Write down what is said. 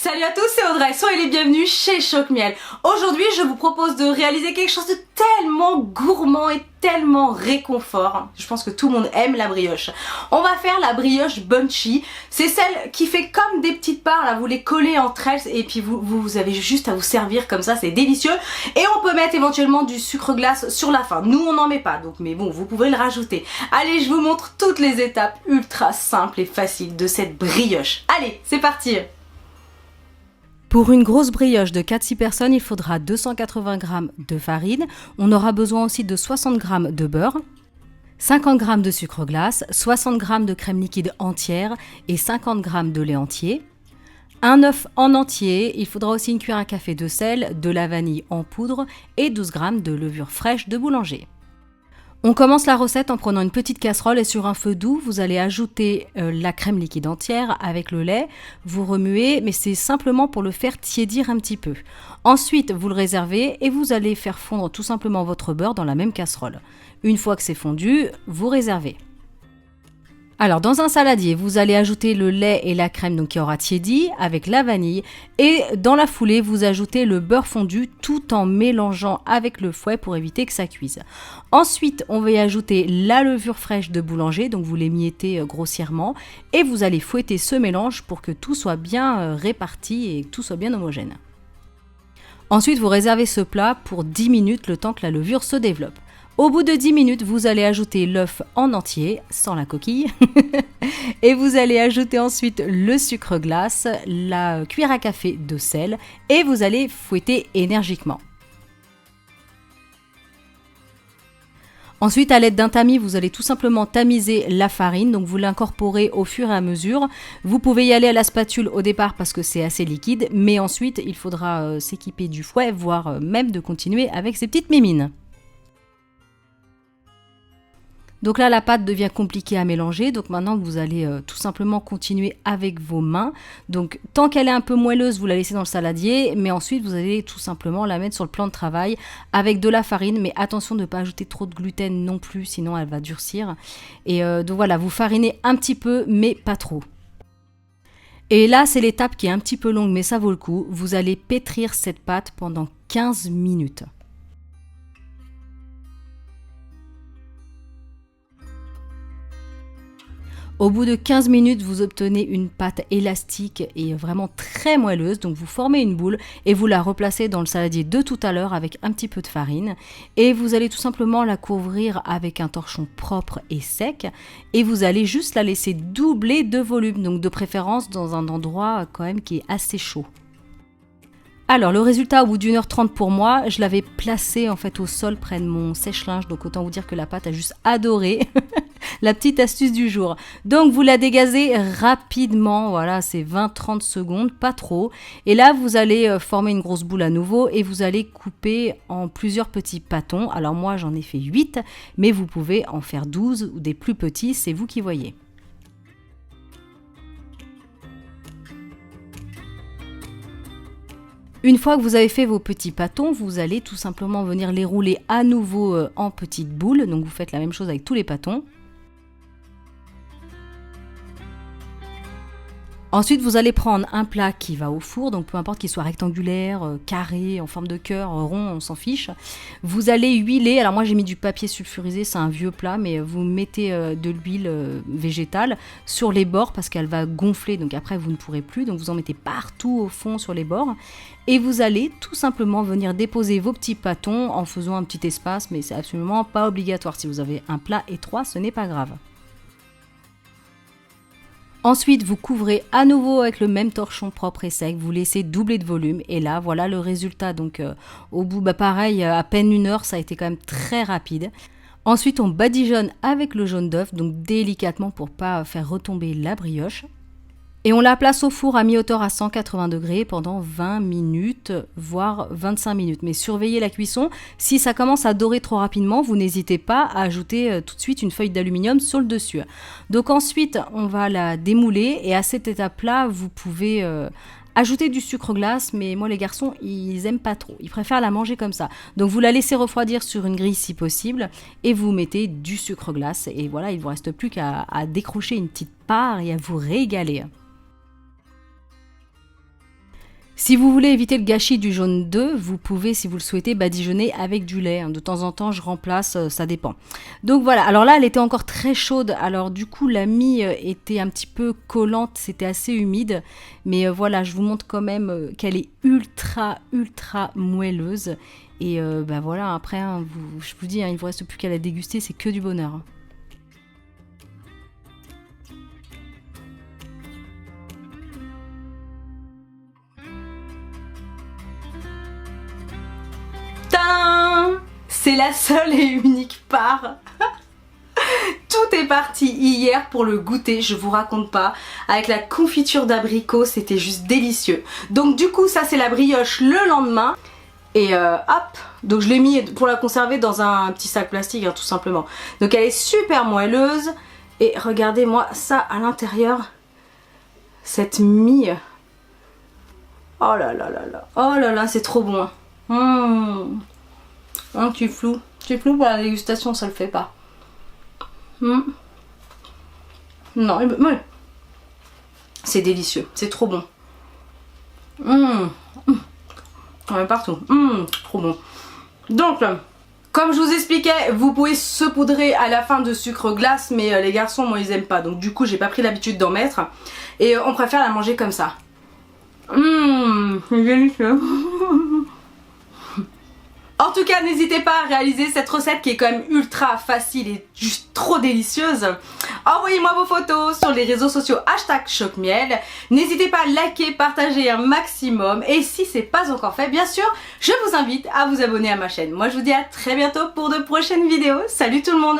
Salut à tous, c'est Audrey, soyez les bienvenus chez Choc Miel. Aujourd'hui, je vous propose de réaliser quelque chose de tellement gourmand et tellement réconfort. Je pense que tout le monde aime la brioche. On va faire la brioche bunchy. C'est celle qui fait comme des petites parts, là, vous les collez entre elles et puis vous avez juste à vous servir comme ça, c'est délicieux. Et on peut mettre éventuellement du sucre glace sur la fin. Nous, on n'en met pas, donc mais bon, vous pouvez le rajouter. Allez, je vous montre toutes les étapes ultra simples et faciles de cette brioche. Allez, c'est parti! Pour une grosse brioche de 4-6 personnes, il faudra 280 g de farine. On aura besoin aussi de 60 g de beurre, 50 g de sucre glace, 60 g de crème liquide entière et 50 g de lait entier. Un œuf en entier, il faudra aussi une cuillère à café de sel, de la vanille en poudre et 12 g de levure fraîche de boulanger. On commence la recette en prenant une petite casserole et sur un feu doux, vous allez ajouter la crème liquide entière avec le lait. Vous remuez, mais c'est simplement pour le faire tiédir un petit peu. Ensuite, vous le réservez et vous allez faire fondre tout simplement votre beurre dans la même casserole. Une fois que c'est fondu, vous réservez. Alors dans un saladier, vous allez ajouter le lait et la crème donc qui aura tiédi avec la vanille et dans la foulée, vous ajoutez le beurre fondu tout en mélangeant avec le fouet pour éviter que ça cuise. Ensuite, on va y ajouter la levure fraîche de boulanger, donc vous l'émiettez grossièrement et vous allez fouetter ce mélange pour que tout soit bien réparti et que tout soit bien homogène. Ensuite, vous réservez ce plat pour 10 minutes le temps que la levure se développe. Au bout de 10 minutes, vous allez ajouter l'œuf en entier, sans la coquille, et vous allez ajouter ensuite le sucre glace, la cuillère à café de sel, et vous allez fouetter énergiquement. Ensuite, à l'aide d'un tamis, vous allez tout simplement tamiser la farine, donc vous l'incorporez au fur et à mesure. Vous pouvez y aller à la spatule au départ parce que c'est assez liquide, mais ensuite, il faudra s'équiper du fouet, voire même de continuer avec ces petites mimines. Donc là, la pâte devient compliquée à mélanger. Donc maintenant, vous allez tout simplement continuer avec vos mains. Donc tant qu'elle est un peu moelleuse, vous la laissez dans le saladier. Mais ensuite, vous allez tout simplement la mettre sur le plan de travail avec de la farine. Mais attention de ne pas ajouter trop de gluten non plus, sinon elle va durcir. Et donc voilà, vous farinez un petit peu, mais pas trop. Et là, c'est l'étape qui est un petit peu longue, mais ça vaut le coup. Vous allez pétrir cette pâte pendant 15 minutes. Au bout de 15 minutes, vous obtenez une pâte élastique et vraiment très moelleuse. Donc vous formez une boule et vous la replacez dans le saladier de tout à l'heure avec un petit peu de farine. Et vous allez tout simplement la couvrir avec un torchon propre et sec. Et vous allez juste la laisser doubler de volume. Donc de préférence dans un endroit quand même qui est assez chaud. Alors le résultat au bout d'1h30 pour moi, je l'avais placé en fait au sol près de mon sèche-linge. Donc autant vous dire que la pâte a juste adoré. La petite astuce du jour. Donc vous la dégazez rapidement, voilà, c'est 20-30 secondes, pas trop. Et là, vous allez former une grosse boule à nouveau et vous allez couper en plusieurs petits pâtons. Alors moi, j'en ai fait 8, mais vous pouvez en faire 12 ou des plus petits, c'est vous qui voyez. Une fois que vous avez fait vos petits pâtons, vous allez tout simplement venir les rouler à nouveau en petites boules. Donc vous faites la même chose avec tous les pâtons. Ensuite, vous allez prendre un plat qui va au four, donc peu importe qu'il soit rectangulaire, carré, en forme de cœur, rond, on s'en fiche. Vous allez huiler, alors moi j'ai mis du papier sulfurisé, c'est un vieux plat, mais vous mettez de l'huile végétale sur les bords parce qu'elle va gonfler, donc après vous ne pourrez plus, donc vous en mettez partout au fond sur les bords. Et vous allez tout simplement venir déposer vos petits pâtons en faisant un petit espace, mais c'est absolument pas obligatoire. Si vous avez un plat étroit, ce n'est pas grave. Ensuite, vous couvrez à nouveau avec le même torchon propre et sec, vous laissez doubler de volume et là, voilà le résultat. Donc au bout, pareil, à peine 1 heure, ça a été quand même très rapide. Ensuite, on badigeonne avec le jaune d'œuf, donc délicatement pour pas faire retomber la brioche. Et on la place au four à mi-hauteur à 180 degrés pendant 20 minutes, voire 25 minutes. Mais surveillez la cuisson. Si ça commence à dorer trop rapidement, vous n'hésitez pas à ajouter tout de suite une feuille d'aluminium sur le dessus. Donc ensuite, on va la démouler et à cette étape-là, vous pouvez ajouter du sucre glace. Mais moi, les garçons, ils aiment pas trop. Ils préfèrent la manger comme ça. Donc vous la laissez refroidir sur une grille si possible et vous mettez du sucre glace. Et voilà, il ne vous reste plus qu'à décrocher une petite part et à vous régaler. Si vous voulez éviter le gâchis du jaune d'œuf, vous pouvez, si vous le souhaitez, badigeonner avec du lait. De temps en temps, je remplace, ça dépend. Donc voilà, alors là, elle était encore très chaude. Alors du coup, la mie était un petit peu collante, c'était assez humide. Mais voilà, je vous montre quand même qu'elle est ultra moelleuse. Et bah voilà, après, hein, je vous dis, hein, il ne vous reste plus qu'à la déguster, c'est que du bonheur. Hein. C'est la seule et unique part. Tout est parti hier pour le goûter, je vous raconte pas. Avec la confiture d'abricot, c'était juste délicieux. Donc du coup, ça c'est la brioche le lendemain. Et hop, donc je l'ai mis pour la conserver dans un petit sac plastique, hein, tout simplement. Donc elle est super moelleuse. Et regardez-moi ça à l'intérieur. Cette mie. Oh là là là là. Oh là là, c'est trop bon. Un petit flou. Petit flou pour la dégustation, ça le fait pas. Non, ouais. C'est délicieux. C'est trop bon. On est partout. Trop bon. Donc, comme je vous expliquais, vous pouvez saupoudrer à la fin de sucre glace, mais les garçons, moi, ils aiment pas. Donc, du coup, j'ai pas pris l'habitude d'en mettre. Et on préfère la manger comme ça. C'est délicieux. En tout cas, n'hésitez pas à réaliser cette recette qui est quand même ultra facile et juste trop délicieuse. Envoyez-moi vos photos sur les réseaux sociaux #choc-miel. N'hésitez pas à liker, partager un maximum. Et si c'est pas encore fait, bien sûr, je vous invite à vous abonner à ma chaîne. Moi, je vous dis à très bientôt pour de prochaines vidéos. Salut tout le monde!